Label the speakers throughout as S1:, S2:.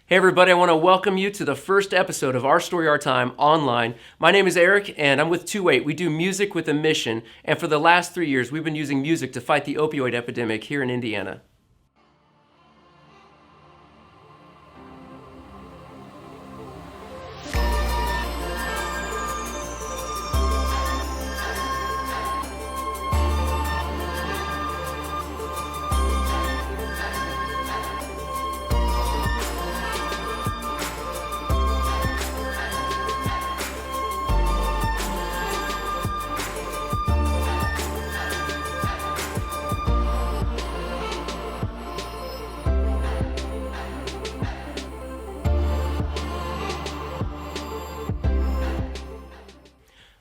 S1: Hey everybody, I want to welcome you to the first episode of Our Story, Our Time online. My name is Eric and I'm with 28. We do music with a mission, and for the last 3 years we've been using music to fight the opioid epidemic here in Indiana.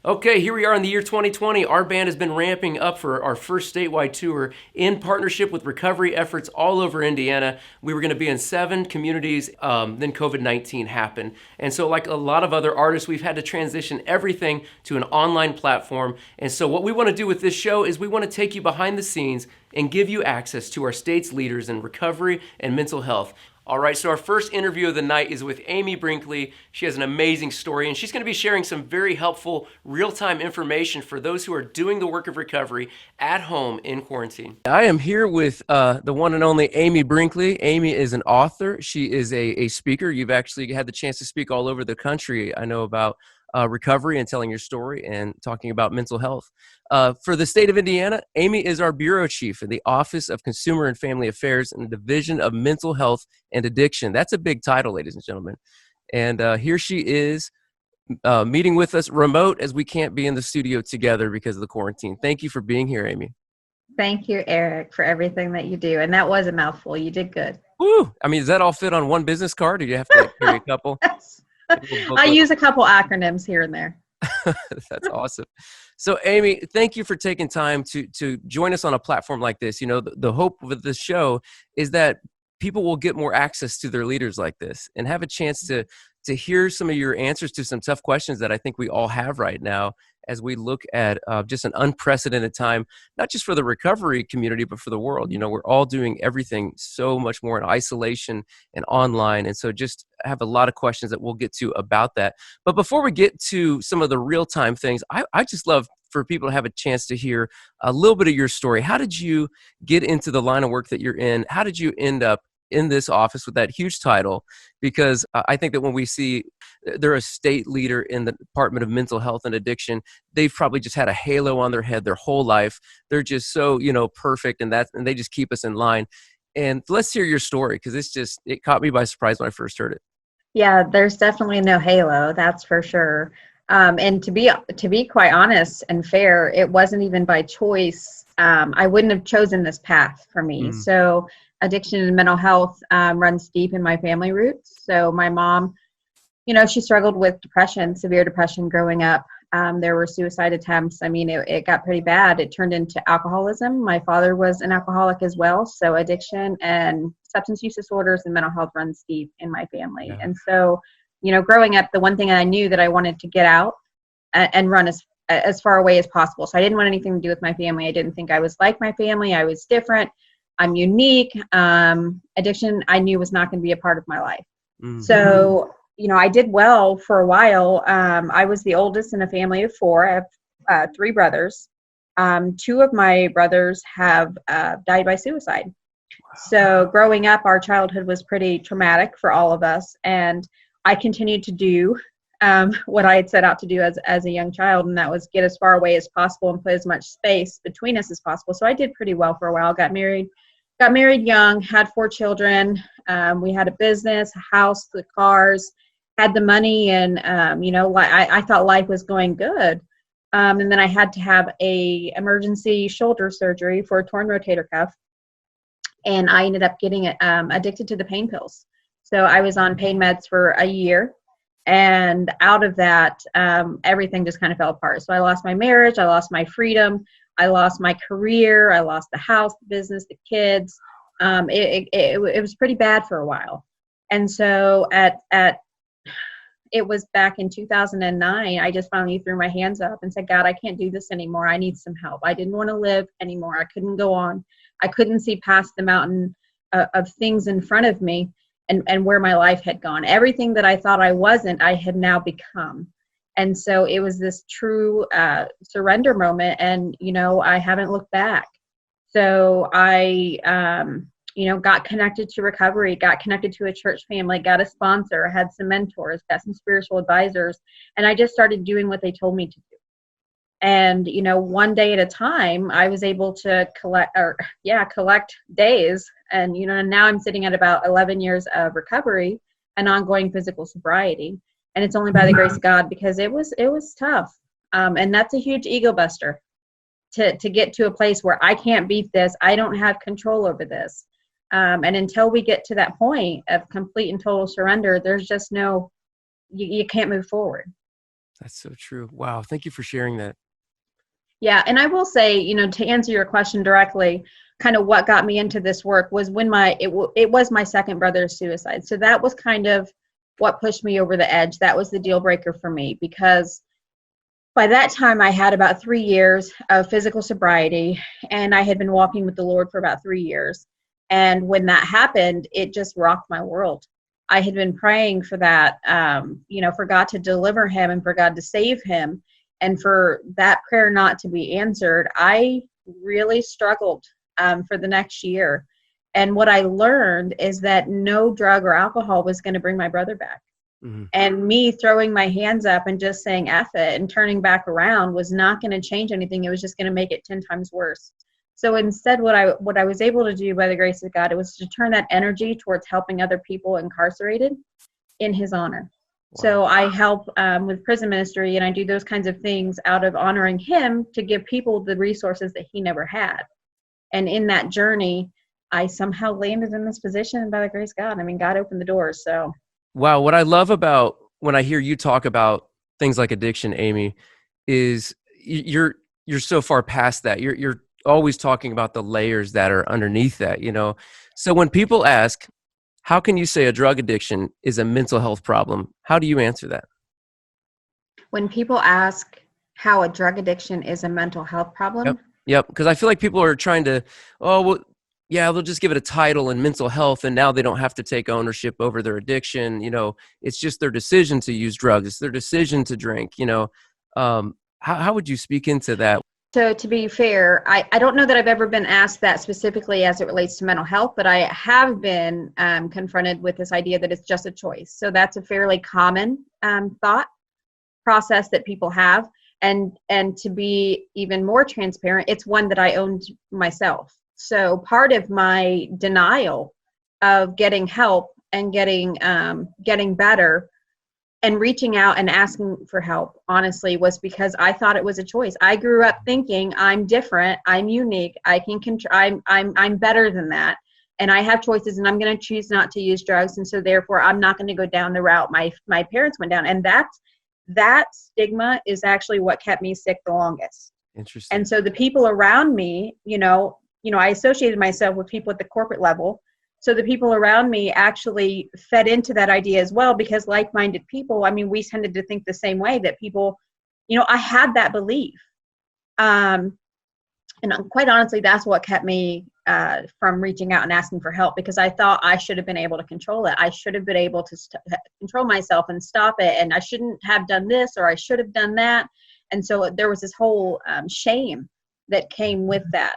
S1: Okay, here we are in the year 2020. Our band has been ramping up for our first statewide tour in partnership with recovery efforts all over Indiana. We were going to be in 7 communities, then COVID-19 happened. And so like a lot of other artists, we've had to transition everything to an online platform. And so what we want to do with this show is we want to take you behind the scenes and give you access to our state's leaders in recovery and mental health. All right, so our first interview of the night is with Amy Brinkley. She has an amazing story, and she's going to be sharing some very helpful real-time information for those who are doing the work of recovery at home in quarantine. I am here with the one and only Amy Brinkley. Amy is an author. She is a speaker. You've actually had the chance to speak all over the country, I know, about recovery and telling your story and talking about mental health. For the state of Indiana, Amy is our bureau chief in the Office of Consumer and Family Affairs in the Division of Mental Health and Addiction. That's a big title, ladies and gentlemen. And here she is meeting with us remote, as we can't be in the studio together because of the quarantine. Thank you for being here, Amy.
S2: Thank you, Eric, for everything that you do. And that was a mouthful. You did good.
S1: Woo! I mean, does that all fit on one business card, or do you have to carry a couple?
S2: I use a couple acronyms here and there.
S1: That's awesome. So, Amy, thank you for taking time to join us on a platform like this. You know, the hope of this show is that people will get more access to their leaders like this and have a chance to hear some of your answers to some tough questions that I think we all have right now as we look at just an unprecedented time, not just for the recovery community, but for the world. You know, we're all doing everything so much more in isolation and online. And so just have a lot of questions that we'll get to about that. But before we get to some of the real-time things, I just love for people to have a chance to hear a little bit of your story. How did you get into the line of work that you're in? How did you end up in this office with that huge title? Because I think that when we see they're a state leader in the Department of Mental Health and Addiction, they've probably just had a halo on their head their whole life. They're just so, perfect, and they just keep us in line. And let's hear your story, because it caught me by surprise when I first heard it.
S2: Yeah, there's definitely no halo, that's for sure. And to be quite honest and fair, it wasn't even by choice. I wouldn't have chosen this path for me. So addiction and mental health runs deep in my family roots. So my mom, she struggled with depression, severe depression growing up. There were suicide attempts. I mean, it got pretty bad. It turned into alcoholism. My father was an alcoholic as well. So addiction and substance use disorders and mental health runs deep in my family. Yeah. And so, growing up, the one thing I knew that I wanted to get out and run as far away as possible. So I didn't want anything to do with my family. I didn't think I was like my family. I was different. I'm unique. Addiction, I knew, was not going to be a part of my life. Mm-hmm. So, I did well for a while. I was the oldest in a family of 4. I have 3 brothers. 2 of my brothers have died by suicide. Wow. So growing up, our childhood was pretty traumatic for all of us. And I continued to do what I had set out to do as a young child, and that was get as far away as possible and put as much space between us as possible. So I did pretty well for a while. Got married young, had 4 children. We had a business, a house, the cars, had the money, and I thought life was going good. And then I had to have a emergency shoulder surgery for a torn rotator cuff, and I ended up getting addicted to the pain pills. So I was on pain meds for a year, and out of that, everything just kind of fell apart. So I lost my marriage, I lost my freedom, I lost my career, I lost the house, the business, the kids. It was pretty bad for a while. And so it was back in 2009, I just finally threw my hands up and said, God, I can't do this anymore. I need some help. I didn't want to live anymore. I couldn't go on. I couldn't see past the mountain of things in front of me. and where my life had gone. Everything that I thought I wasn't, I had now become. And so it was this true surrender moment. And, I haven't looked back. So I, got connected to recovery, got connected to a church family, got a sponsor, had some mentors, got some spiritual advisors. And I just started doing what they told me to do. And, one day at a time, I was able to collect days. And, now I'm sitting at about 11 years of recovery and ongoing physical sobriety. And it's only by the grace of God, because it was tough. And that's a huge ego buster to get to a place where I can't beat this. I don't have control over this. And until we get to that point of complete and total surrender, there's just you can't move forward.
S1: That's so true. Wow. Thank you for sharing that.
S2: Yeah. And I will say, to answer your question directly, kind of what got me into this work was when it was my second brother's suicide. So that was kind of what pushed me over the edge. That was the deal breaker for me, because by that time I had about 3 years of physical sobriety, and I had been walking with the Lord for about 3 years. And when that happened, it just rocked my world. I had been praying for that, for God to deliver him and for God to save him. And for that prayer not to be answered, I really struggled for the next year. And what I learned is that no drug or alcohol was going to bring my brother back. Mm-hmm. And me throwing my hands up and just saying F it and turning back around was not going to change anything. It was just going to make it 10 times worse. So instead, what I was able to do by the grace of God, it was to turn that energy towards helping other people incarcerated in his honor. Wow. So I help with prison ministry, and I do those kinds of things out of honoring him to give people the resources that he never had. And in that journey, I somehow landed in this position by the grace of God. I mean, God opened the doors. So,
S1: wow. What I love about when I hear you talk about things like addiction, Amy, is you're so far past that. You're always talking about the layers that are underneath that, So when people ask, how can you say a drug addiction is a mental health problem? How do you answer that?
S2: When people ask how a drug addiction is a mental health problem?
S1: Yep. Because I feel like people are trying to, they'll just give it a title in mental health, and now they don't have to take ownership over their addiction. It's just their decision to use drugs. It's their decision to drink. How would you speak into that?
S2: So to be fair, I don't know that I've ever been asked that specifically as it relates to mental health, but I have been confronted with this idea that it's just a choice. So that's a fairly common thought process that people have. And to be even more transparent, it's one that I owned myself. So part of my denial of getting help and getting better and reaching out and asking for help, honestly, was because I thought it was a choice. I grew up thinking I'm different, I'm unique, I'm better than that, and I have choices, and I'm going to choose not to use drugs, and so therefore I'm not going to go down the route my parents went down, and that stigma is actually what kept me sick the longest.
S1: Interesting.
S2: And so the people around me, I associated myself with people at the corporate level. So the people around me actually fed into that idea as well, because like-minded people, we tended to think the same way, that people, I had that belief. And quite honestly, that's what kept me from reaching out and asking for help, because I thought I should have been able to control it. I should have been able to control myself and stop it. And I shouldn't have done this, or I should have done that. And so there was this whole shame that came with that.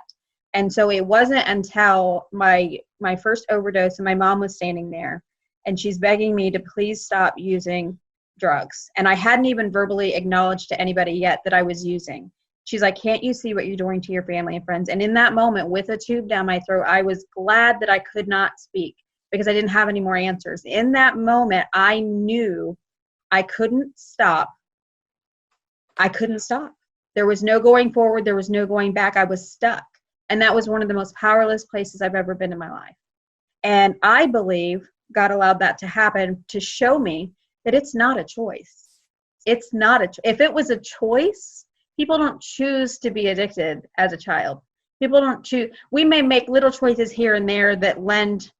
S2: And so it wasn't until my first overdose, and my mom was standing there, and she's begging me to please stop using drugs. And I hadn't even verbally acknowledged to anybody yet that I was using. She's like, can't you see what you're doing to your family and friends? And in that moment, with a tube down my throat, I was glad that I could not speak, because I didn't have any more answers. In that moment, I knew I couldn't stop. I couldn't stop. There was no going forward. There was no going back. I was stuck. And that was one of the most powerless places I've ever been in my life. And I believe God allowed that to happen to show me that it's not a choice. It's not if it was a choice, people don't choose to be addicted as a child. People don't choose. We may make little choices here and there that lend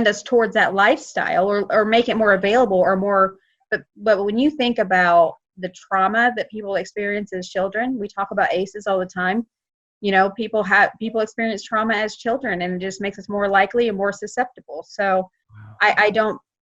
S2: us towards that lifestyle, or make it more available, or more. But when you think about the trauma that people experience as children, we talk about ACEs all the time. people experience trauma as children, and it just makes us more likely and more susceptible. So
S1: Wow.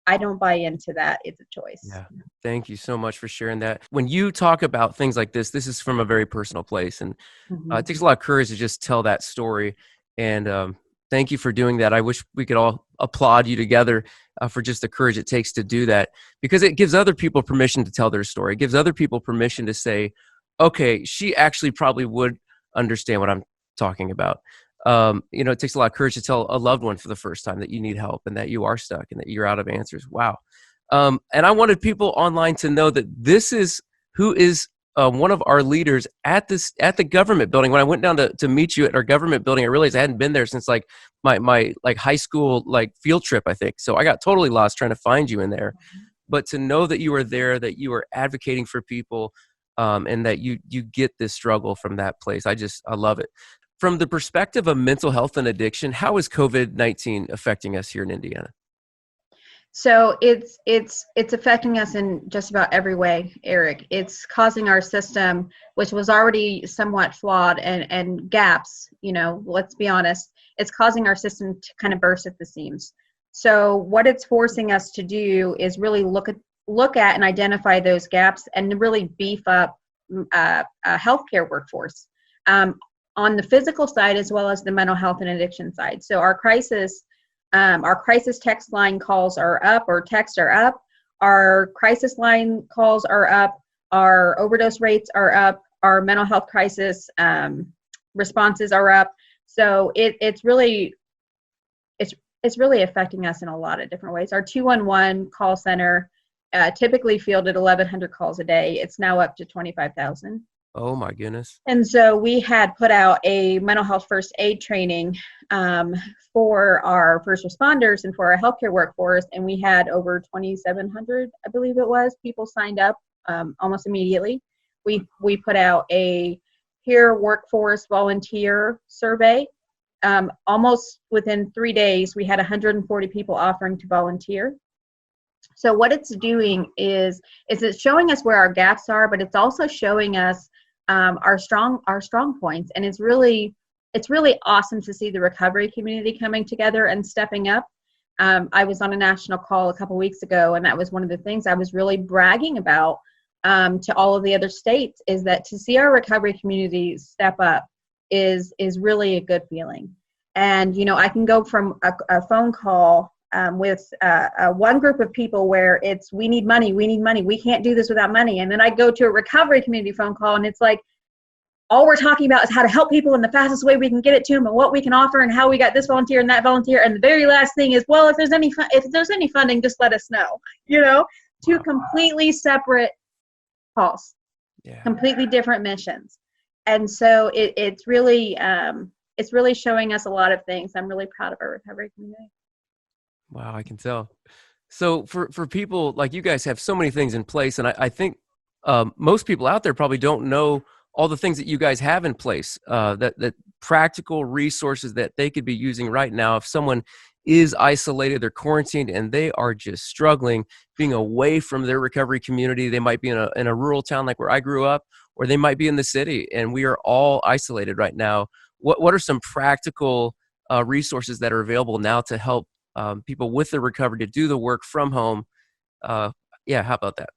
S2: I don't buy into that. It's a choice.
S1: Yeah. Thank you so much for sharing that. When you talk about things like this is from a very personal place, and it
S2: Mhm.
S1: takes a lot of courage to just tell that story. And thank you for doing that. I wish we could all applaud you together for just the courage it takes to do that, because it gives other people permission to tell their story. It gives other people permission to say, okay, she actually probably would understand what I'm talking about. It takes a lot of courage to tell a loved one for the first time that you need help and that you are stuck and that you're out of answers. Wow. And I wanted people online to know that this is who is one of our leaders at the government building. When I went down to meet you at our government building, I realized I hadn't been there since like my like high school like field trip, I think. So I got totally lost trying to find you in there. But to know that you are there, that you are advocating for people, and that you get this struggle from that place, I love it. From the perspective of mental health and addiction, how is COVID-19 affecting us here in Indiana?
S2: So it's affecting us in just about every way, Eric. It's causing our system, which was already somewhat flawed and gaps, let's be honest, it's causing our system to kind of burst at the seams. So what it's forcing us to do is really look at and identify those gaps and really beef up a healthcare workforce, on the physical side as well as the mental health and addiction side. So our crisis text line calls are up, or texts are up. Our crisis line calls are up. Our overdose rates are up. Our mental health crisis responses are up. So it's really affecting us in a lot of different ways. Our 211 call center typically fielded 1,100 calls a day. It's now up to 25,000.
S1: Oh my goodness.
S2: And so we had put out a mental health first aid training for our first responders and for our healthcare workforce. And we had over 2,700, I believe it was, people signed up almost immediately. We put out a peer workforce volunteer survey. Almost within 3 days, we had 140 people offering to volunteer. So what it's doing is it's showing us where our gaps are, but it's also showing us our strong points. And it's really awesome to see the recovery community coming together and stepping up. I was on a national call a couple weeks ago, and that was one of the things I was really bragging about to all of the other states, is that to see our recovery community step up is really a good feeling. And I can go from a phone call with one group of people where it's we need money, we can't do this without money, and then I go to a recovery community phone call and it's like all we're talking about is how to help people in the fastest way we can get it to them and what we can offer and how we got this volunteer and that volunteer, and the very last thing is, well, if there's any funding, just let us know. Two completely separate calls, completely different missions. And so it's really showing us a lot of things. I'm really proud of our recovery community.
S1: Wow, I can tell. So for people like you guys have so many things in place, and I think most people out there probably don't know all the things that you guys have in place, that practical resources that they could be using right now if someone is isolated, they're quarantined, and they are just struggling being away from their recovery community. They might be in a rural town like where I grew up, or they might be in the city, and we are all isolated right now. What are some practical resources that are available now to help people with the recovery to do the work from home? How about that?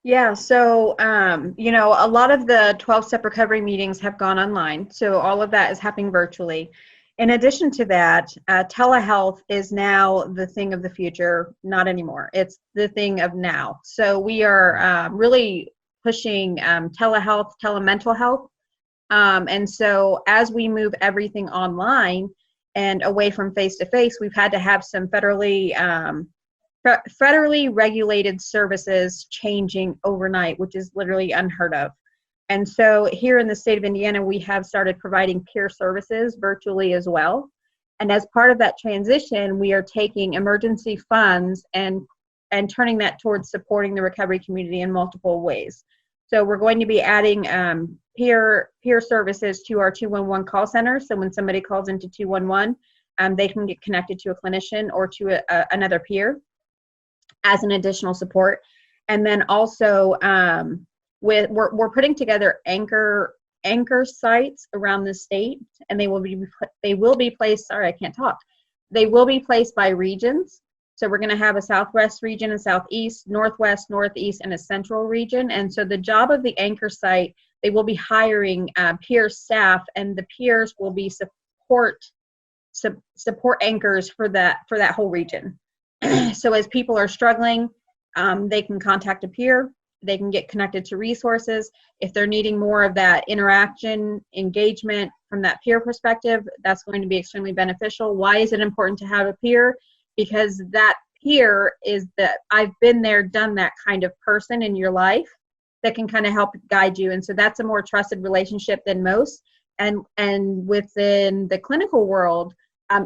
S2: Yeah, so, a lot of the 12-step recovery meetings have gone online. So all of that is happening virtually. In addition to that, telehealth is now the thing of the future, not anymore. It's the thing of now. So we are really pushing telehealth, telemental health. And so as we move everything online and away from face-to-face, we've had to have some federally regulated services changing overnight, which is literally unheard of. And so here in the state of Indiana, we have started providing peer services virtually as well. And as part of that transition, we are taking emergency funds and turning that towards supporting the recovery community in multiple ways. So we're going to be adding peer services to our 211 call center. So when somebody calls into 211, they can get connected to a clinician or to another peer as an additional support. And then also we're putting together anchor anchor sites around the state, and they will be placed, sorry, I can't talk. They will be placed by regions. So we're going to have a Southwest region, a Southeast, Northwest, Northeast, and a Central region. And so the job of the anchor site, they will be hiring peer staff, and the peers will be support anchors for that whole region. So as people are struggling, they can contact a peer. They can get connected to resources. If they're needing more of that interaction, engagement from that peer perspective, that's going to be extremely beneficial. Why is it important to have a peer? Because that peer is I've been there, done that kind of person in your life that can kind of help guide you. And so that's a more trusted relationship than most. And within the clinical world,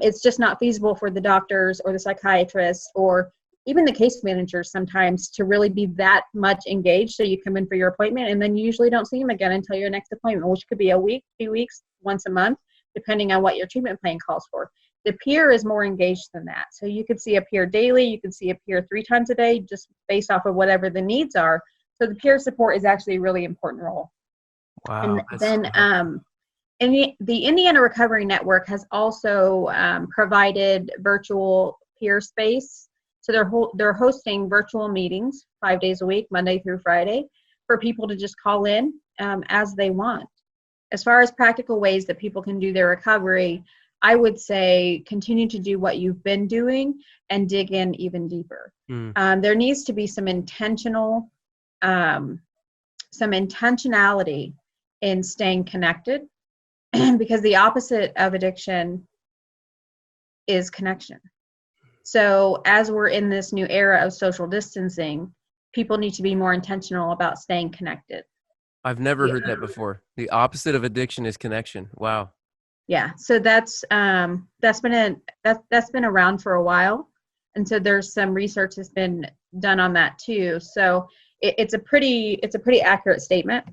S2: it's just not feasible for the doctors or the psychiatrists or even the case managers sometimes to really be that much engaged. So you come in for your appointment and then you usually don't see them again until your next appointment, which could be a week, 2 weeks, once a month, depending on what your treatment plan calls for. The peer is more engaged than that. So you could see a peer daily, you could see a peer 3 times a day, just based off of whatever the needs are. So the peer support is actually a really important role.
S1: Wow.
S2: And then the Indiana Recovery Network has also provided virtual peer space. So they're hosting virtual meetings 5 days a week, Monday through Friday, for people to just call in as they want. As far as practical ways that people can do their recovery, I would say continue to do what you've been doing and dig in even deeper. There needs to be some intentionality in staying connected, because the opposite of addiction is connection. So as we're in this new era of social distancing, people need to be more intentional about staying connected.
S1: I've never heard that before. The opposite of addiction is connection. Wow.
S2: Yeah. So that's been around for a while. And so there's some research that's been done on that too. So it's a pretty accurate statement.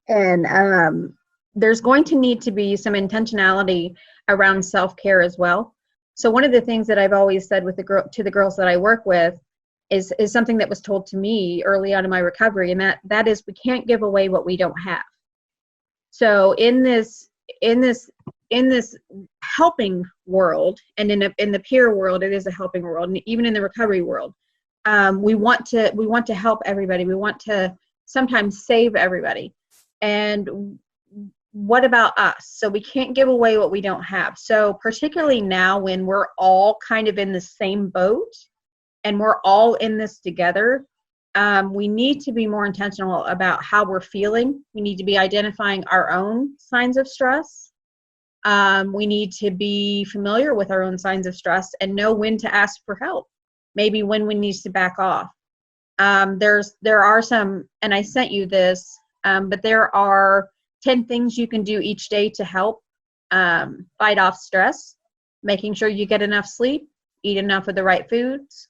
S2: And there's going to need to be some intentionality around self-care as well. So one of the things that I've always said to the girls that I work with is something that was told to me early on in my recovery, and that is, we can't give away what we don't have. So in this helping world, and in the peer world, it is a helping world, and even in the recovery world, we want to help everybody. We want to sometimes save everybody. And what about us? So we can't give away what we don't have. So particularly now when we're all kind of in the same boat and we're all in this together, we need to be more intentional about how we're feeling. We need to be identifying our own signs of stress. We need to be familiar with our own signs of stress and know when to ask for help, maybe when we need to back off. There are some, and I sent you this, but there are 10 things you can do each day to help fight off stress, making sure you get enough sleep, eat enough of the right foods,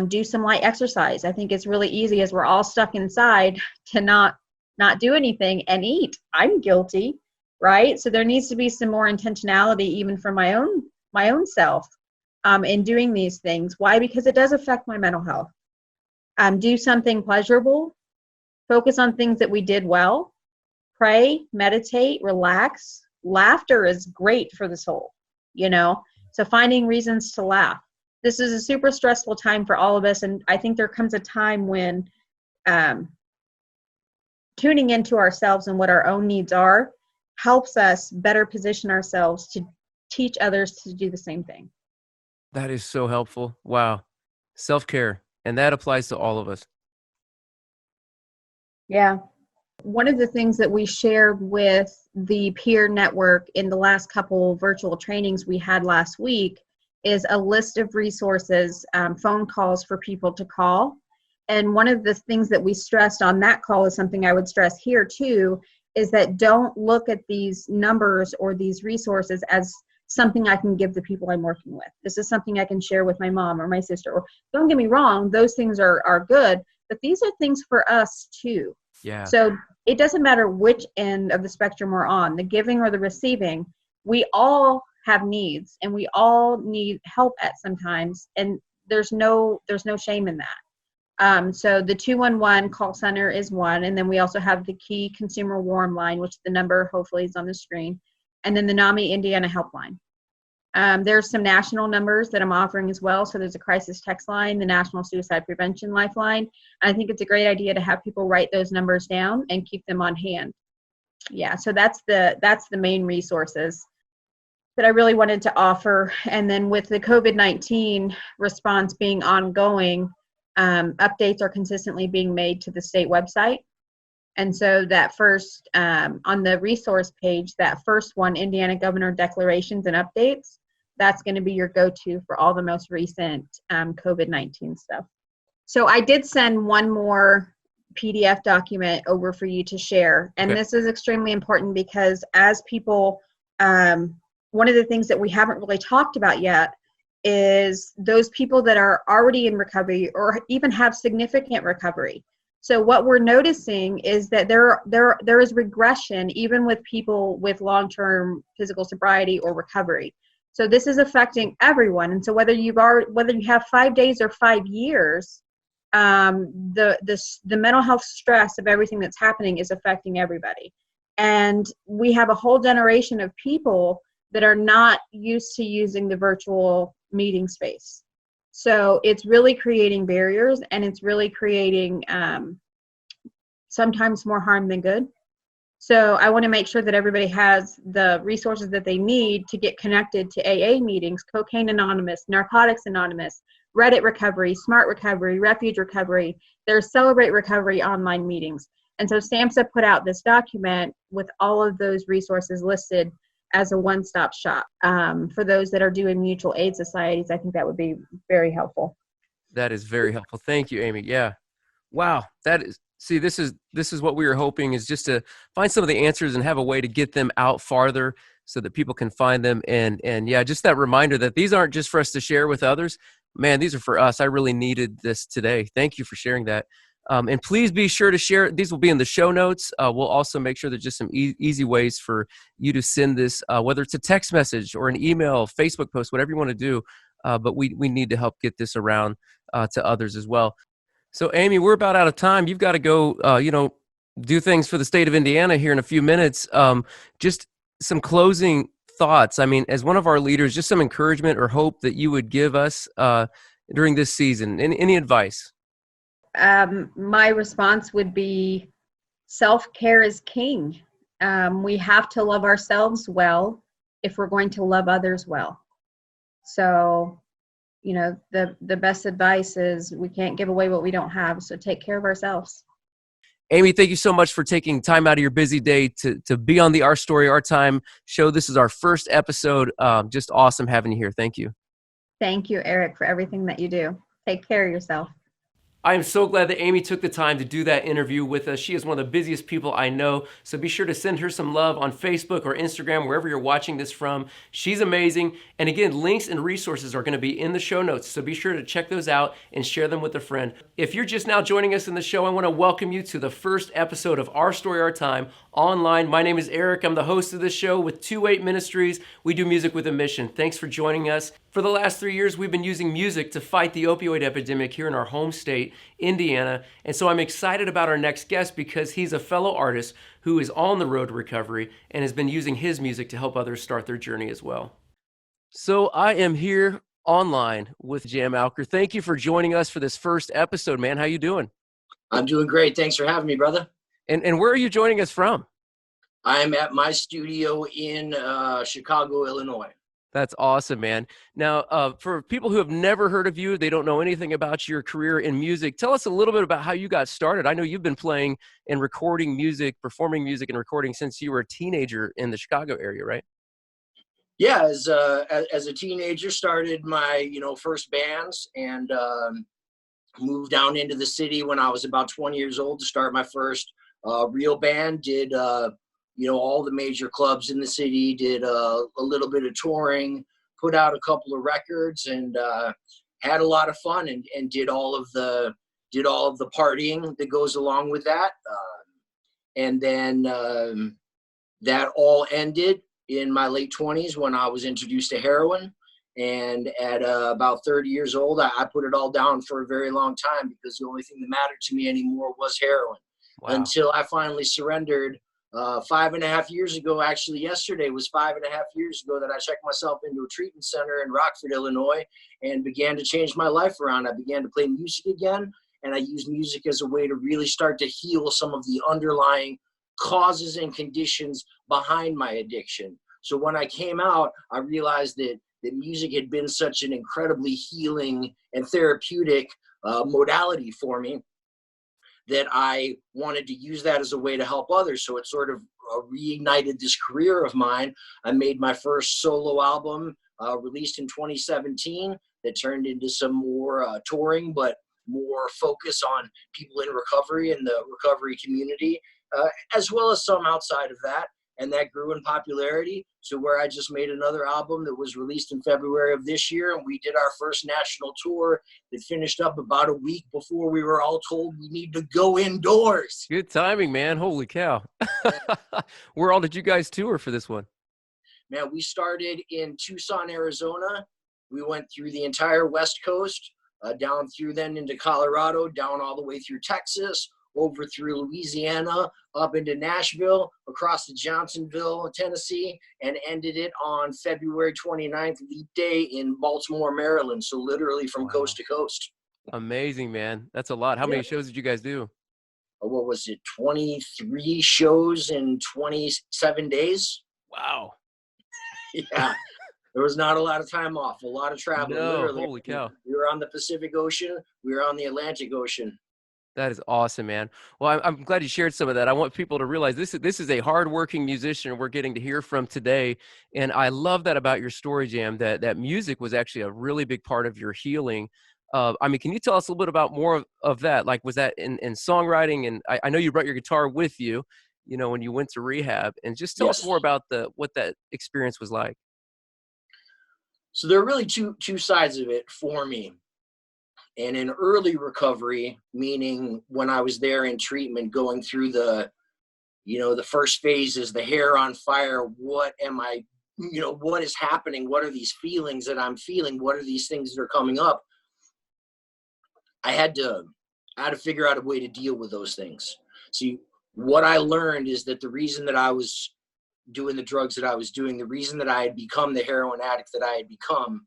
S2: do some light exercise. I think it's really easy, as we're all stuck inside, to not do anything and eat. I'm guilty, right? So there needs to be some more intentionality even for my own self in doing these things. Why? Because it does affect my mental health. Do something pleasurable, focus on things that we did well. Pray, meditate, relax. Laughter is great for the soul, so finding reasons to laugh. This is a super stressful time for all of us, and I think there comes a time when tuning into ourselves and what our own needs are helps us better position ourselves to teach others to do the same thing.
S1: That is so helpful. Wow. Self-care, and that applies to all of us.
S2: Yeah. One of the things that we shared with the peer network in the last couple virtual trainings we had last week is a list of resources, phone calls for people to call. And one of the things that we stressed on that call is something I would stress here too, is that don't look at these numbers or these resources as something I can give the people I'm working with. This is something I can share with my mom or my sister. Or don't get me wrong, those things are good, but these are things for us too.
S1: Yeah.
S2: So it doesn't matter which end of the spectrum we're on, the giving or the receiving, we all have needs and we all need help at sometimes. And there's no shame in that. So the 211 call center is one, and then we also have the Key Consumer Warm Line, which the number hopefully is on the screen, and then the NAMI Indiana Helpline. There's some national numbers that I'm offering as well. So there's a crisis text line, the National Suicide Prevention Lifeline. And I think it's a great idea to have people write those numbers down and keep them on hand. Yeah, so that's the main resources that I really wanted to offer. And then with the COVID-19 response being ongoing, updates are consistently being made to the state website. And so that first, on the resource page, that first one, Indiana Governor Declarations and Updates, that's going to be your go-to for all the most recent COVID-19 stuff. So I did send one more PDF document over for you to share. And This is extremely important because as people, one of the things that we haven't really talked about yet is those people that are already in recovery or even have significant recovery. So what we're noticing is that there is regression even with people with long-term physical sobriety or recovery. So this is affecting everyone. And so whether you have 5 days or 5 years, the mental health stress of everything that's happening is affecting everybody. And we have a whole generation of people that are not used to using the virtual meeting space. So it's really creating barriers, and it's really creating sometimes more harm than good. So I want to make sure that everybody has the resources that they need to get connected to AA meetings, Cocaine Anonymous, Narcotics Anonymous, Reddit Recovery, Smart Recovery, Refuge Recovery. There's Celebrate Recovery online meetings. And so SAMHSA put out this document with all of those resources listed as a one-stop shop. For those that are doing mutual aid societies, I think that would be very helpful.
S1: That is very helpful. Thank you, Amy. Yeah. Wow. This is what we were hoping, is just to find some of the answers and have a way to get them out farther so that people can find them. And yeah, just that reminder that these aren't just for us to share with others. Man, these are for us. I really needed this today. Thank you for sharing that. And please be sure to share. These will be in the show notes. We'll also make sure there's just some easy ways for you to send this, whether it's a text message or an email, Facebook post, whatever you want to do. But we need to help get this around to others as well. So, Amy, we're about out of time. You've got to go, do things for the state of Indiana here in a few minutes. Just some closing thoughts. I mean, as one of our leaders, just some encouragement or hope that you would give us during this season. Any advice?
S2: My response would be self-care is king. We have to love ourselves well if we're going to love others well. So, the best advice is we can't give away what we don't have. So take care of ourselves.
S1: Amy, thank you so much for taking time out of your busy day to be on the Our Story, Our Time show. This is our first episode. Just awesome having you here. Thank you.
S2: Thank you, Eric, for everything that you do. Take care of yourself.
S1: I am so glad that Amy took the time to do that interview with us. She is one of the busiest people I know, so be sure to send her some love on Facebook or Instagram, wherever you're watching this from. She's amazing. And again, links and resources are going to be in the show notes, so be sure to check those out and share them with a friend. If you're just now joining us in the show, I want to welcome you to the first episode of Our Story, Our Time online. My name is Eric. I'm the host of this show with 28 Ministries. We do music with a mission. Thanks for joining us. For the last 3 years, we've been using music to fight the opioid epidemic here in our home state, Indiana. And so I'm excited about our next guest because he's a fellow artist who is on the road to recovery and has been using his music to help others start their journey as well. So I am here online with Jam Alker. Thank you for joining us for this first episode, man. How you doing?
S3: I'm doing great. Thanks for having me, brother.
S1: And where are you joining us from?
S3: I'm at my studio in Chicago, Illinois.
S1: That's awesome, man. Now, for people who have never heard of you, they don't know anything about your career in music. Tell us a little bit about how you got started. I know you've been playing and recording music, performing music and recording since you were a teenager in the Chicago area, right?
S3: Yeah, as a teenager, started my first bands and moved down into the city when I was about 20 years old to start my first real band. Did all the major clubs in the city, did a little bit of touring, put out a couple of records, and had a lot of fun and did all of the partying that goes along with that. And then that all ended in my late 20s when I was introduced to heroin And at about 30 years old, I put it all down for a very long time because the only thing that mattered to me anymore was heroin.
S1: Wow.
S3: Until I finally surrendered 5.5 years ago. Actually, yesterday was 5.5 years ago that I checked myself into a treatment center in Rockford, Illinois, and began to change my life around. I began to play music again, and I used music as a way to really start to heal some of the underlying causes and conditions behind my addiction. So when I came out, I realized that music had been such an incredibly healing and therapeutic modality for me that I wanted to use that as a way to help others. So it sort of reignited this career of mine. I made my first solo album released in 2017 that turned into some more touring, but more focus on people in recovery and the recovery community, as well as some outside of that. And that grew in popularity to where I just made another album that was released in February of this year. And we did our first national tour that finished up about a week before we were all told we need to go indoors.
S1: Good timing, man. Holy cow. Where all did you guys tour for this one?
S3: Man, we started in Tucson, Arizona. We went through the entire West Coast, down through then into Colorado, down all the way through Texas, over through Louisiana, up into Nashville, across to Johnsonville, Tennessee, and ended it on February 29th, Leap Day in Baltimore, Maryland. So literally from coast to coast.
S1: Amazing, man. That's a lot. How many shows did you guys do?
S3: What was it? 23 shows in 27 days.
S1: Wow.
S3: Yeah. There was not a lot of time off, a lot of travel.
S1: No,
S3: literally.
S1: holy cow.
S3: We were on the Pacific Ocean. We were on the Atlantic Ocean.
S1: That is awesome, man. Well, I'm glad you shared some of that. I want people to realize this is a hardworking musician we're getting to hear from today. And I love that about your story, Jam, that music was actually a really big part of your healing. I mean, can you tell us a little bit about more of that? Like, was that in songwriting? And I know you brought your guitar with you, when you went to rehab. And just tell us more about what that experience was like.
S3: So there are really two sides of it for me. And in early recovery, meaning when I was there in treatment, going through the first phases, the hair on fire, what am I, what is happening? What are these feelings that I'm feeling? What are these things that are coming up? I had to figure out a way to deal with those things. See, what I learned is that the reason that I was doing the drugs that I was doing, the reason that I had become the heroin addict that I had become,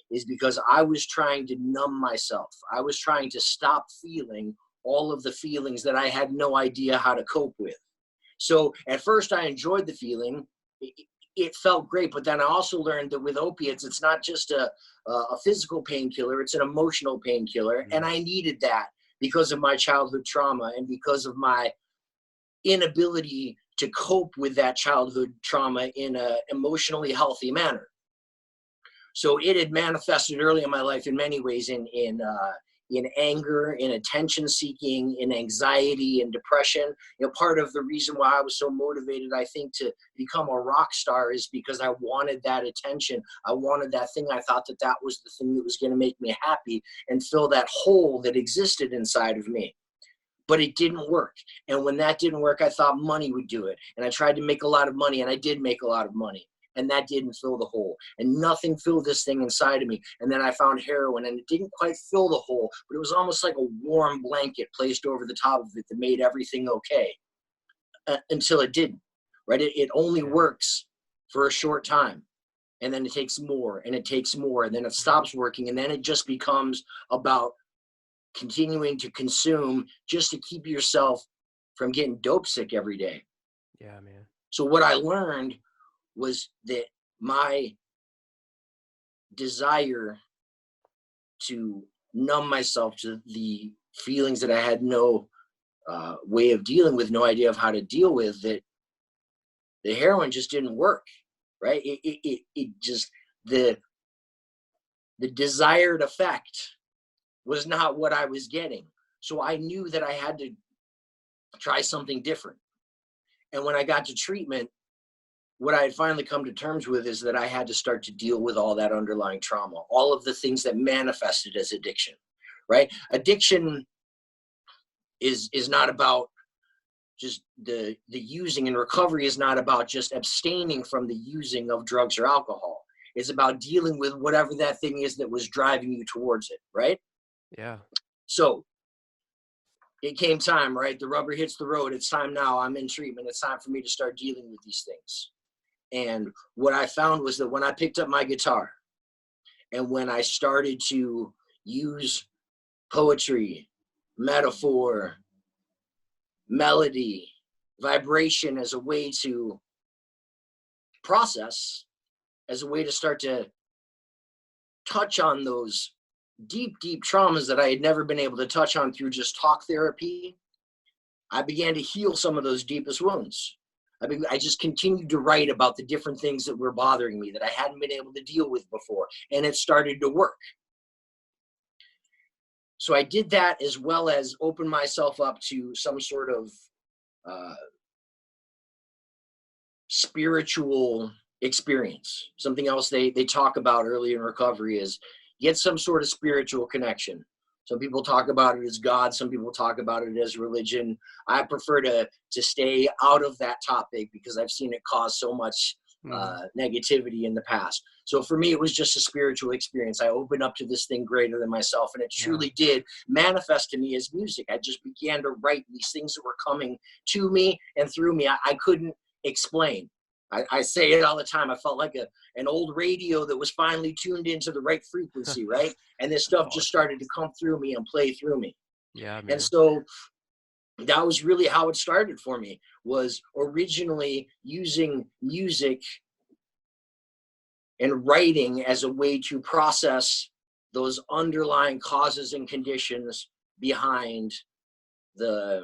S3: is because I was trying to numb myself. I was trying to stop feeling all of the feelings that I had no idea how to cope with. So at first I enjoyed the feeling. It felt great, but then I also learned that with opiates, it's not just a physical painkiller, it's an emotional painkiller. And I needed that because of my childhood trauma and because of my inability to cope with that childhood trauma in an emotionally healthy manner. So it had manifested early in my life in many ways in anger, in attention seeking, in anxiety and depression. Part of the reason why I was so motivated, I think, to become a rock star is because I wanted that attention. I wanted that thing. I thought that was the thing that was going to make me happy and fill that hole that existed inside of me. But it didn't work. And when that didn't work, I thought money would do it. And I tried to make a lot of money, and I did make a lot of money. And that didn't fill the hole. And nothing filled this thing inside of me. And then I found heroin, and it didn't quite fill the hole, but it was almost like a warm blanket placed over the top of it that made everything okay. Until it didn't, right? It only works for a short time. And then it takes more, and it takes more, and then it stops working. And then it just becomes about continuing to consume just to keep yourself from getting dope sick every day.
S1: Yeah, man.
S3: So what I learned was that my desire to numb myself to the feelings that I had no way of dealing with, no idea of how to deal with, that the heroin just didn't work, right? It just, the desired effect was not what I was getting. So I knew that I had to try something different. And when I got to treatment, what I had finally come to terms with is that I had to start to deal with all that underlying trauma, all of the things that manifested as addiction, right? Addiction is not about just the using, and recovery is not about just abstaining from the using of drugs or alcohol. is about dealing with whatever that thing is that was driving you towards it, right?
S1: Yeah.
S3: So it came time, right? The rubber hits the road. It's time now. I'm in treatment. It's time for me to start dealing with these things. And what I found was that when I picked up my guitar and when I started to use poetry, metaphor, melody, vibration as a way to process, as a way to start to touch on those deep, deep traumas that I had never been able to touch on through just talk therapy, I began to heal some of those deepest wounds. I just continued to write about the different things that were bothering me that I hadn't been able to deal with before, and it started to work. So I did that, as well as open myself up to some sort of spiritual experience. Something else they talk about early in recovery is get some sort of spiritual connection. Some people talk about it as God. Some people talk about it as religion. I prefer to stay out of that topic because I've seen it cause so much negativity in the past. So for me, it was just a spiritual experience. I opened up to this thing greater than myself, and it truly did manifest to me as music. I just began to write these things that were coming to me and through me. I couldn't explain. I say it all the time. I felt like an old radio that was finally tuned into the right frequency, right? And this stuff just started to come through me and play through me.
S1: Yeah, man.
S3: And so that was really how it started for me, was originally using music and writing as a way to process those underlying causes and conditions behind the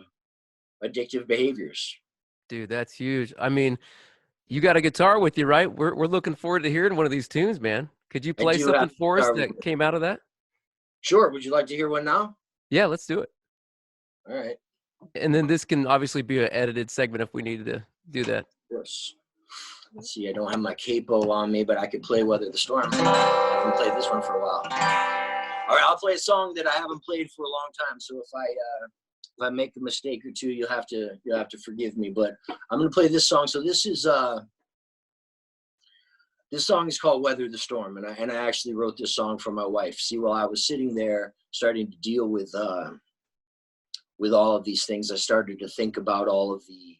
S3: addictive behaviors.
S1: Dude, that's huge. I mean, you got a guitar with you, right? We're looking forward to hearing one of these tunes, man. Could you play something for us that came out of that?
S3: Sure. Would you like to hear one now?
S1: Yeah, let's do it.
S3: All right.
S1: And then this can obviously be an edited segment if we needed to do that.
S3: Of course. Let's see, I don't have my capo on me, but I could play Weather the Storm. I haven't played this one for a while. All right, I'll play a song that I haven't played for a long time. So if I make a mistake or two, you'll have to forgive me. But I'm gonna play this song. So this song is called Weather the Storm, and I actually wrote this song for my wife. See, while I was sitting there starting to deal with all of these things, I started to think about all of the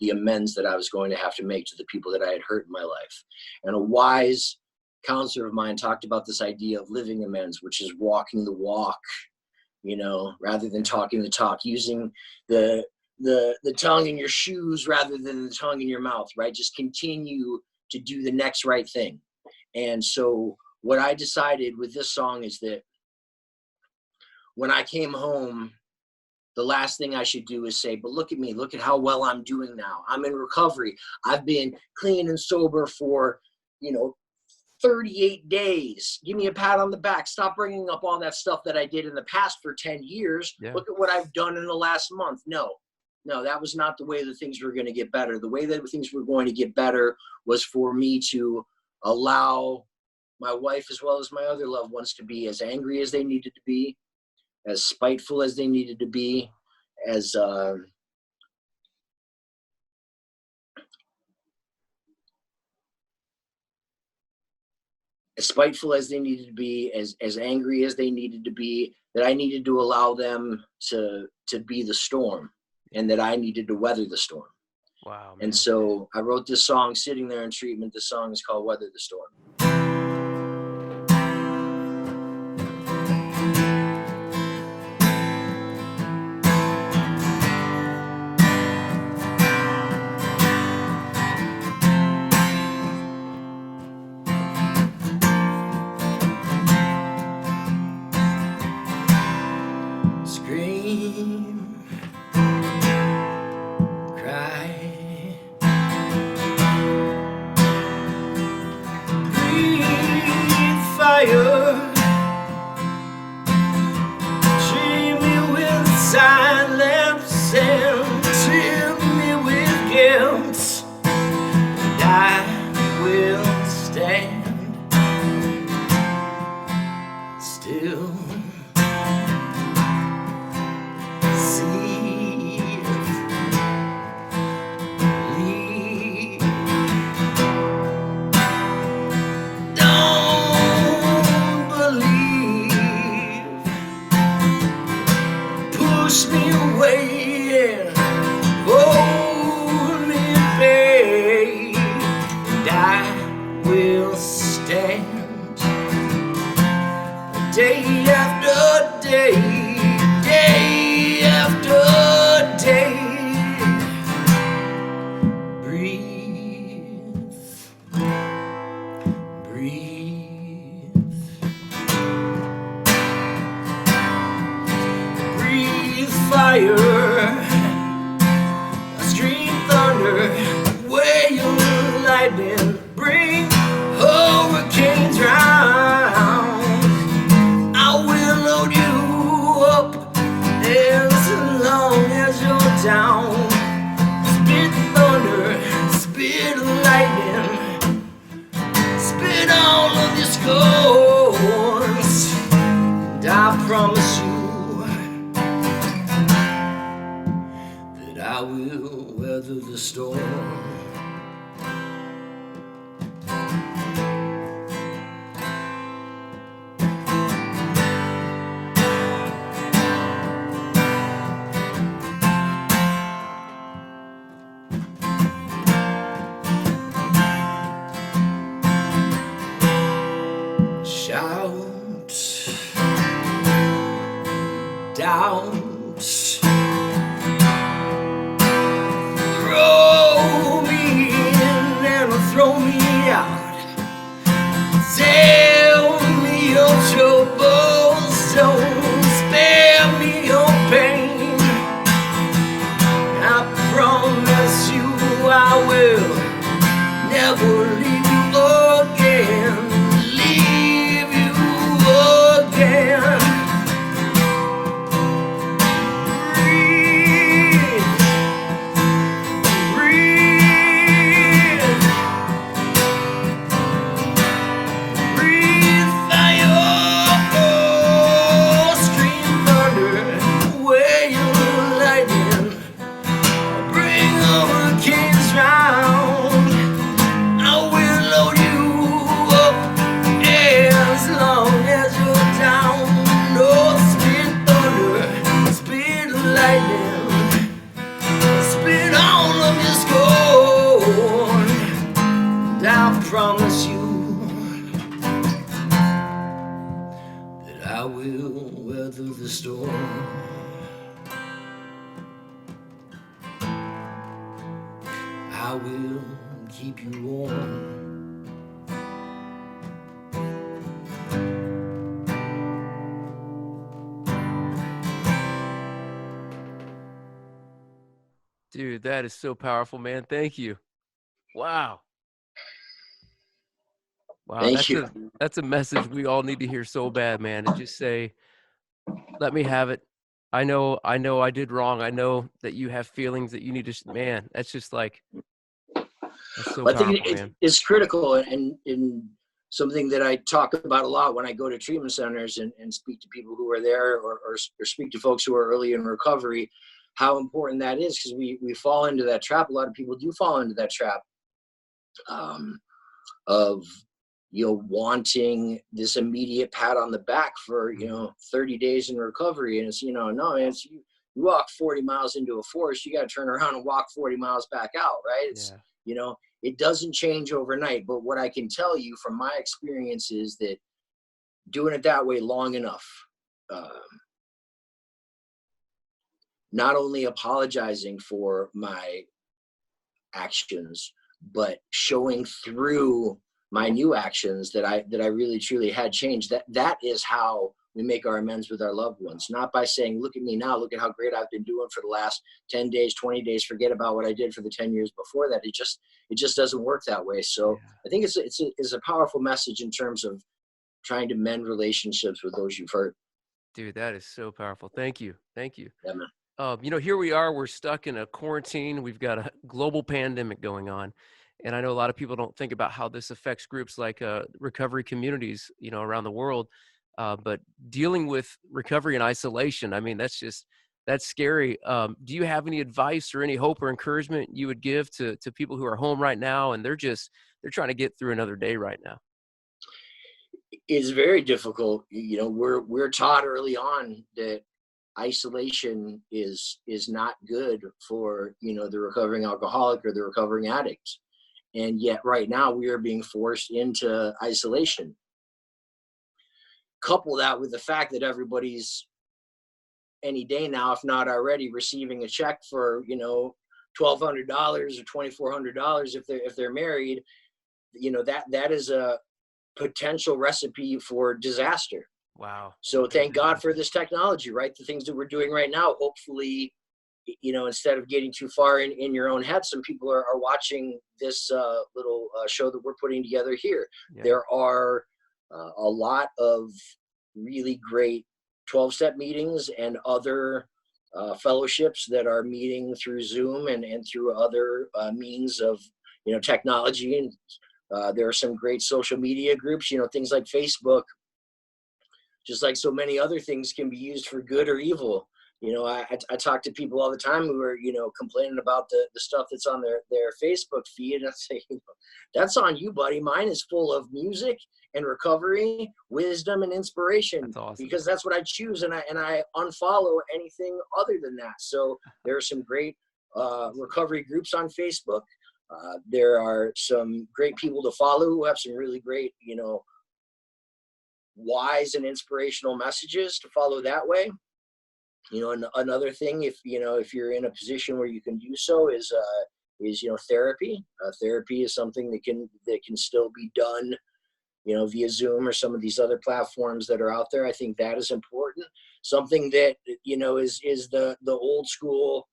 S3: amends that I was going to have to make to the people that I had hurt in my life. And a wise counselor of mine talked about this idea of living amends, which is walking the walk, rather than talking the talk, using the tongue in your shoes rather than the tongue in your mouth, right? Just continue to do the next right thing. And so what I decided with this song is that when I came home, the last thing I should do is say, but look at me, look at how well I'm doing now. I'm in recovery. I've been clean and sober for, 38 days. Give me a pat on the back. Stop bringing up all that stuff that I did in the past for 10 years. Yeah. Look at what I've done in the last month. No, that was not the way that things were going to get better. The way that things were going to get better was for me to allow my wife as well as my other loved ones to be as angry as they needed to be, as spiteful as they needed to be, as spiteful as they needed to be, as angry as they needed to be, that I needed to allow them to be the storm, and that I needed to weather the storm.
S1: Wow, man.
S3: And so I wrote this song sitting there in treatment. The song is called Weather the Storm. Scream, cry, breathe fire, treat me with silence and treat me with guilt, and I will stand still. push me away and hold me back, and I will stand day after day, day after day. Breathe, breathe, breathe fire, scream thunder, wail lightning, bring hurricanes round. I will load you up as long as you're down. Spit thunder, spit lightning, spit all of your scores, and I promise you that I will weather the storm. Shout, doubt, throw me in and throw me out. Tell me your troubles, don't spare me your pain. I promise you I will never leave you again. Promise you that I will weather the storm. I will keep you warm.
S1: Dude, that is so powerful, man. Thank you. Wow. Wow,
S3: Thank you.
S1: That's a message we all need to hear so bad, man. To just say, let me have it. I know I did wrong. I know that you have feelings that you need to, man, that's just like, that's so
S3: I think
S1: powerful, man.
S3: it's critical and something that I talk about a lot when I go to treatment centers and speak to people who are there or speak to folks who are early in recovery, how important that is, because we fall into that trap. A lot of people do fall into that trap of wanting this immediate pat on the back for 30 days in recovery, and it's no, it's you walk 40 miles into a forest, you got to turn around and walk 40 miles back out, right? It's it doesn't change overnight. But what I can tell you from my experience is that doing it that way long enough, not only apologizing for my actions, but showing through my new actions that I really truly had changed. That is how we make our amends with our loved ones. Not by saying, look at me now, look at how great I've been doing for the last 10 days, 20 days, forget about what I did for the 10 years before that. It just doesn't work that way. So I think it's a powerful message in terms of trying to mend relationships with those you've hurt.
S1: Dude, that is so powerful. Thank you.
S3: Yeah, man.
S1: Here we are, we're stuck in a quarantine. We've got a global pandemic going on. And I know a lot of people don't think about how this affects groups like recovery communities, around the world. But dealing with recovery and isolation, I mean, that's scary. Do you have any advice or any hope or encouragement you would give to people who are home right now and they're trying to get through another day right now?
S3: It's very difficult. We're taught early on that isolation is not good for, the recovering alcoholic or the recovering addict. And yet right now we are being forced into isolation. Couple that with the fact that everybody's any day now, if not already, receiving a check for, $1,200 or $2,400 if they're married, that is a potential recipe for disaster.
S1: Wow.
S3: So thank God for this technology, right? The things that we're doing right now, hopefully, instead of getting too far in your own head, some people are watching this little show that we're putting together here. Yeah. There are a lot of really great 12-step meetings and other fellowships that are meeting through Zoom and through other means of, technology. And there are some great social media groups, things like Facebook, just like so many other things can be used for good or evil. I talk to people all the time who are, complaining about the stuff that's on their Facebook feed. And I say, that's on you, buddy. Mine is full of music and recovery, wisdom, and inspiration.
S1: That's awesome.
S3: Because that's what I choose. And I unfollow anything other than that. So there are some great recovery groups on Facebook. There are some great people to follow who have some really great, wise and inspirational messages to follow that way. And another thing, if you're in a position where you can do so, is therapy. Therapy is something that can still be done, via Zoom or some of these other platforms that are out there. I think that is important. Something that is the old school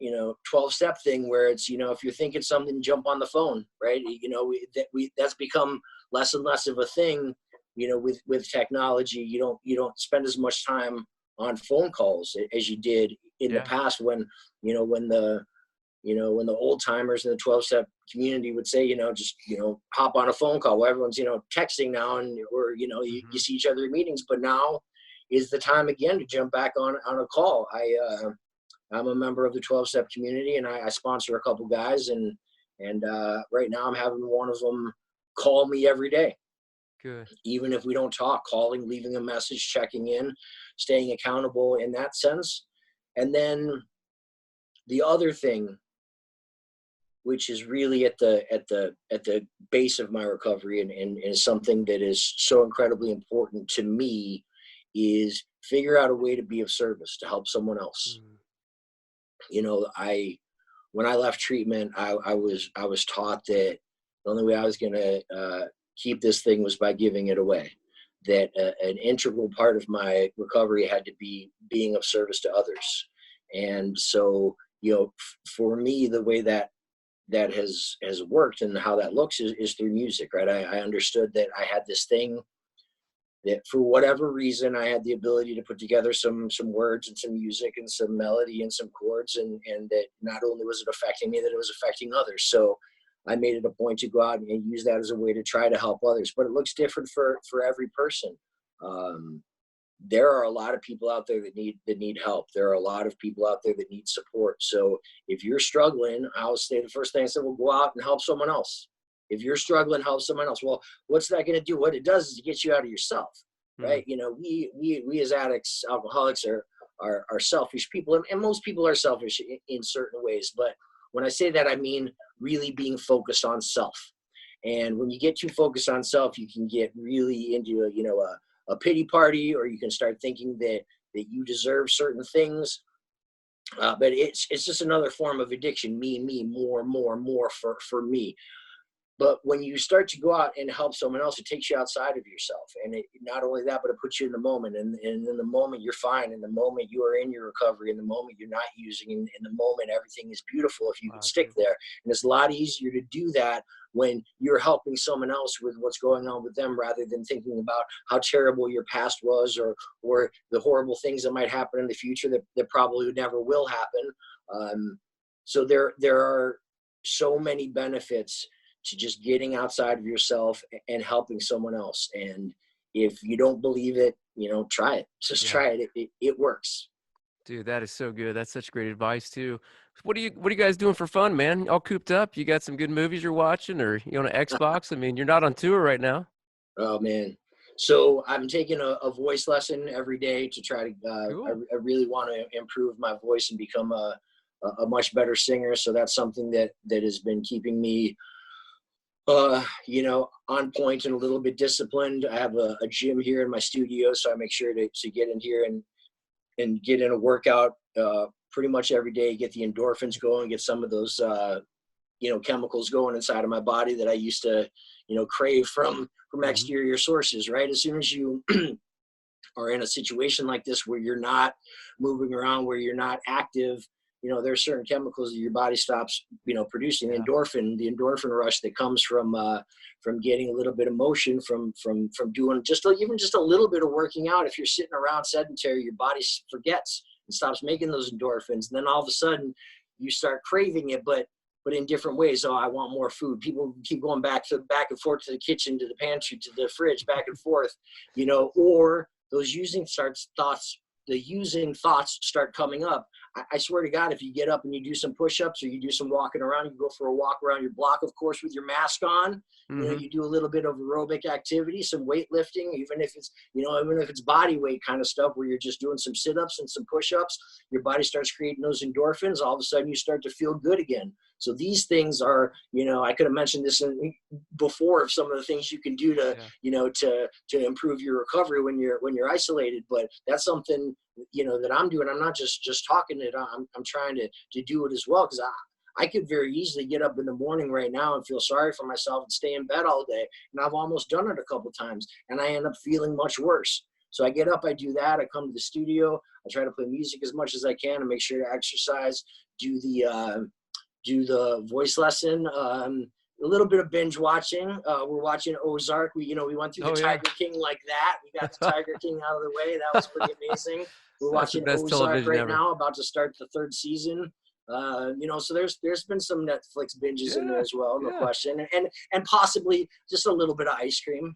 S3: 12-step thing where it's, if you're thinking something, jump on the phone, right? That's become less and less of a thing, with technology. You don't spend as much time on phone calls as you did in the past when the old timers in the 12-step community would say, just, hop on a phone call. Well, everyone's, texting now or you see each other in meetings, but now is the time again to jump back on a call. I'm a member of the 12-step community and I sponsor a couple guys and right now I'm having one of them call me every day.
S1: Good. Even
S3: if we don't talk, calling, leaving a message, checking in, staying accountable in that sense. And then the other thing, which is really at the base of my recovery and is something that is so incredibly important to me, is figure out a way to be of service, to help someone else. When I left treatment, I was taught that the only way I was going to keep this thing was by giving it away. That an integral part of my recovery had to be being of service to others. And so, for me, the way that has worked and how that looks is through music, right? I understood that I had this thing that for whatever reason, I had the ability to put together some words and some music and some melody and some chords, and that not only was it affecting me, that it was affecting others. So I made it a point to go out and use that as a way to try to help others, but it looks different for every person. There are a lot of people out there that need help. There are a lot of people out there that need support. So if you're struggling, I'll say the first thing I said, well, go out and help someone else. If you're struggling, help someone else. Well, what's that going to do? What it does is it gets you out of yourself, right? We as addicts, alcoholics are selfish people, and most people are selfish in certain ways. But when I say that, I mean really being focused on self. And when you get too focused on self, you can get really into a pity party, or you can start thinking that you deserve certain things. But it's just another form of addiction. Me, more for me. But when you start to go out and help someone else, it takes you outside of yourself. And not only that, but it puts you in the moment. And in the moment, you're fine. In the moment, you are in your recovery. In the moment, you're not using. In the moment, everything is beautiful if you can stick there. And it's a lot easier to do that when you're helping someone else with what's going on with them, rather than thinking about how terrible your past was or the horrible things that might happen in the future that probably never will happen. So there are so many benefits to just getting outside of yourself and helping someone else. And if you don't believe it, try it. Just try it. It works.
S1: Dude, that is so good. That's such great advice too. What are you guys doing for fun, man? All cooped up? You got some good movies you're watching, or you on an Xbox? I mean, you're not on tour right now.
S3: Oh man. So I'm taking a voice lesson every day to try to,
S1: Cool.
S3: I really want to improve my voice and become a much better singer. So that's something that has been keeping me, on point and a little bit disciplined. I have a gym here in my studio, so I make sure to get in here and get in a workout pretty much every day, get the endorphins going, get some of those, chemicals going inside of my body that I used to, crave from exterior sources, right? As soon as you are in a situation like this where you're not moving around, where you're not active, there are certain chemicals that your body stops, producing.
S1: Yeah.
S3: The endorphin rush that comes from getting a little bit of motion, from doing even just a little bit of working out. If you're sitting around sedentary, your body forgets and stops making those endorphins. And then all of a sudden you start craving it, but in different ways. Oh, I want more food. People keep going back and forth to the kitchen, to the pantry, to the fridge, back and forth, or those using thoughts start coming up. I swear to God, if you get up and you do some push-ups or you do some walking around, you go for a walk around your block, of course, with your mask on, you do a little bit of aerobic activity, some weightlifting, even if it's body weight kind of stuff where you're just doing some sit-ups and some push-ups, your body starts creating those endorphins. All of a sudden you start to feel good again. So these things are, I could have mentioned this before of some of the things you can do to, to improve your recovery when you're isolated. But that's something, that I'm doing. I'm not just talking it. I'm trying to do it as well, because I could very easily get up in the morning right now and feel sorry for myself and stay in bed all day. And I've almost done it a couple times, and I end up feeling much worse. So I get up, I do that. I come to the studio. I try to play music as much as I can and make sure to exercise, do the voice lesson, a little bit of binge watching. We're watching Ozark. We went through the Tiger King like that. We got the Tiger King out of the way. That was pretty amazing. We're watching Ozark right now, about to start the 3rd season. So there's been some Netflix binges in there as well, no question, and possibly just a little bit of ice cream.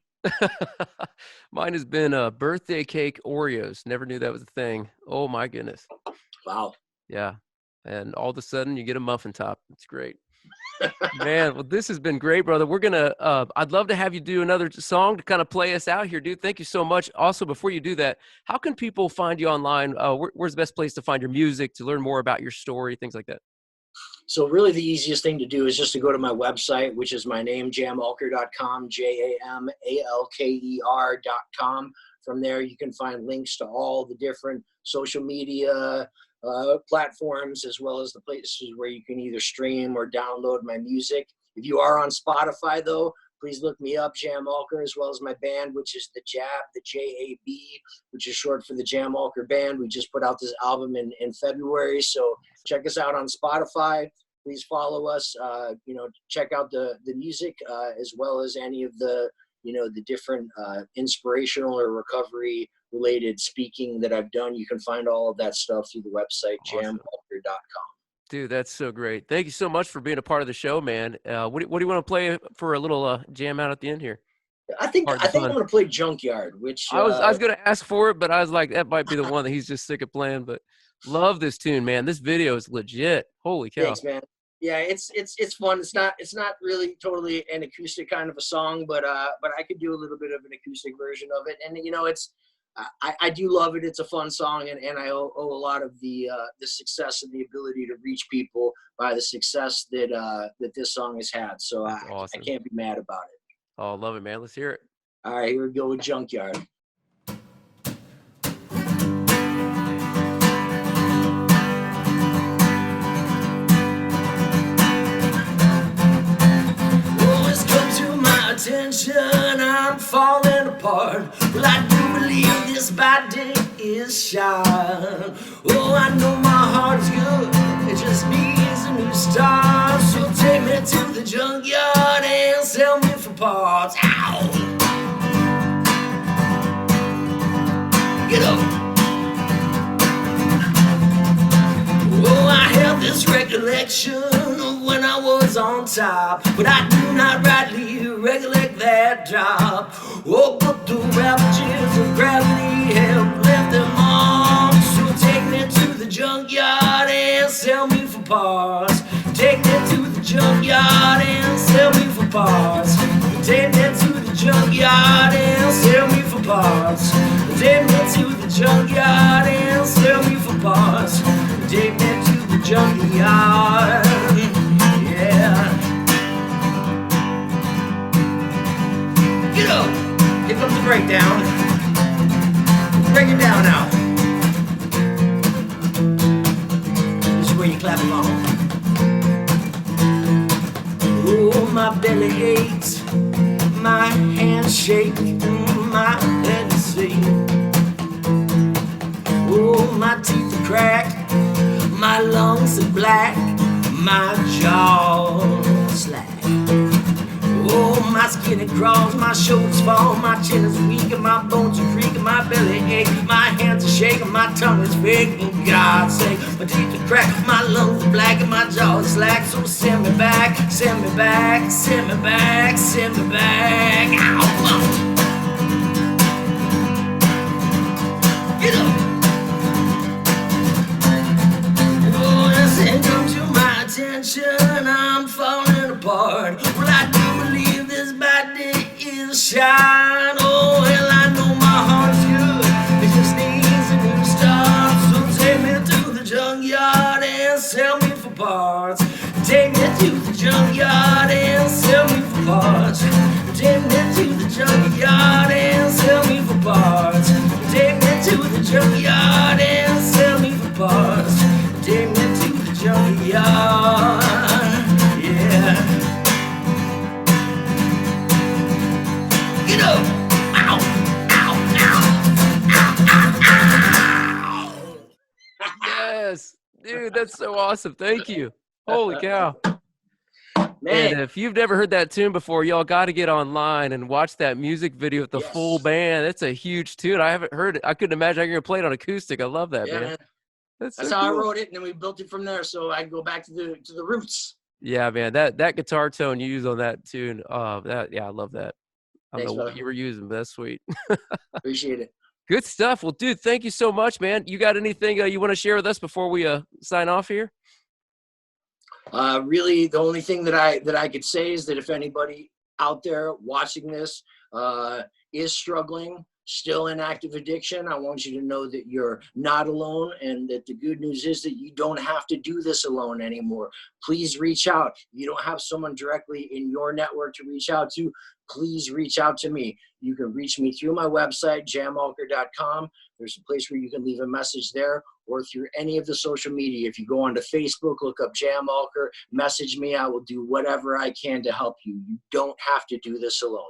S1: Mine has been birthday cake Oreos. Never knew that was a thing. Oh my goodness.
S3: Wow.
S1: Yeah. And all of a sudden you get a muffin top. It's great. Man, well, this has been great, brother. We're going to, I'd love to have you do another song to kind of play us out here, dude. Thank you so much. Also, before you do that, how can people find you online? Where's the best place to find your music, to learn more about your story, things like that?
S3: So really the easiest thing to do is just to go to my website, which is my name, jamalker.com, JAMALKER.com. From there, you can find links to all the different social media platforms, as well as the places where you can either stream or download my music. If you are on Spotify, though, please look me up, Jam Alker, as well as my band, which is the Jab, the J-A-B, which is short for the Jam Alker Band. We just put out this album in February, so check us out on Spotify. Please follow us. Check out the music, as well as any of the different inspirational or recovery related speaking that I've done. You can find all of that stuff through the website,
S1: Awesome.
S3: jamalker.com.
S1: Dude, that's so great. Thank you so much for being a part of the show, man. What do you want to play for a little jam out at the end here?
S3: I think I'm going to play Junkyard, which
S1: I was going to ask for it, but I was like, that might be the one that he's just sick of playing. But love this tune, man. This video is legit. Holy cow!
S3: Thanks, man. Yeah, it's fun. It's not really totally an acoustic kind of a song, but I could do a little bit of an acoustic version of it. And I do love it. It's a fun song, and I owe a lot of the success and the ability to reach people by the success that this song has had. So
S1: awesome.
S3: I can't be mad about it.
S1: Oh, love it, man. Let's hear it.
S3: All right, here we go with Junkyard. Attention, I'm falling apart. Well, I do believe this body is shot. Oh, I know my heart is good, it just needs a new start. So take me to the junkyard and sell me for parts. Ow! Get up! Oh, I have this recollection of when I was on top, but I do not rightly recollect that drop. Oh, but the ravages of gravity have left them on. So take me to the junkyard and sell me for parts. Take me to the junkyard and sell me for parts. Take me to the junkyard and sell me for for parts. Take me to the junkyard and sell me for parts. Take me to the junkyard. Yeah. Get up. Here comes the breakdown. Break it down now. This is where you clap along. Oh, my belly aches, my hands shake, my head is sick. Oh, my teeth are cracked, my lungs are black, my jaw slack. Oh, my skin it crawls, my shoulders fall, my chin is weak, and my bones are creaking, my belly ache, my hands are shaking, my tongue is fake, for God's sake. My teeth are cracked, my lungs are black, and my jaw is slack. So send me back, send me back, send me back, send me back. Ow! Get up! Oh, this ain't come to my attention, I'm falling apart. Well, I do believe this body is a shine. Oh, well, I know my heart's good, it just needs a new start. So take me to the junkyard and sell me for parts. Take me to the junkyard and sell me for parts. Take me to the junkyard and sell me for parts. Take me to the junkyard and sell me for parts. Take me to the junkyard. Yeah. Get up! Ow! Ow! Ow! Ow! Ow! Ow!
S1: Yes, dude, that's so awesome. Thank you. Holy cow.
S3: Man.
S1: And if you've never heard that tune before, y'all got to get online and watch that music video with the full band. It's a huge tune. I haven't heard it. I couldn't imagine I could play it on acoustic. I love that, man. That's
S3: so
S1: how
S3: cool. I wrote it, and then we built it from there. So I go back to the roots.
S1: Yeah, man. That guitar tone you use on that tune. I love that. I don't know what you were using, but that's sweet.
S3: Appreciate it.
S1: Good stuff. Well, dude, thank you so much, man. You got anything you want to share with us before we sign off here?
S3: Really, the only thing that I could say is that if anybody out there watching this is struggling, still in active addiction, I want you to know that you're not alone, and that the good news is that you don't have to do this alone anymore. Please reach out. If you don't have someone directly in your network to reach out to, please reach out to me. You can reach me through my website, jamalker.com. There's a place where you can leave a message there, or through any of the social media. If you go onto Facebook, look up Jam Alker, message me. I will do whatever I can to help you. You don't have to do this alone.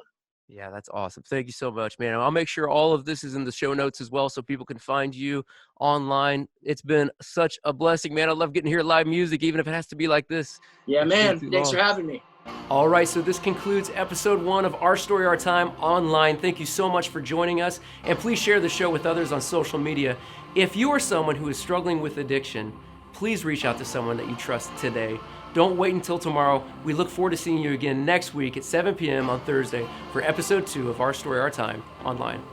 S1: Yeah, that's awesome. Thank you so much, man. I'll make sure all of this is in the show notes as well so people can find you online. It's been such a blessing, man. I love getting to hear live music, even if it has to be like this.
S3: Yeah, man. Thanks for having me.
S1: All right, so this concludes episode 1 of Our Story, Our Time Online. Thank you so much for joining us, and please share the show with others on social media. If you are someone who is struggling with addiction, please reach out to someone that you trust today. Don't wait until tomorrow. We look forward to seeing you again next week at 7 p.m. on Thursday for episode 2 of Our Story, Our Time Online.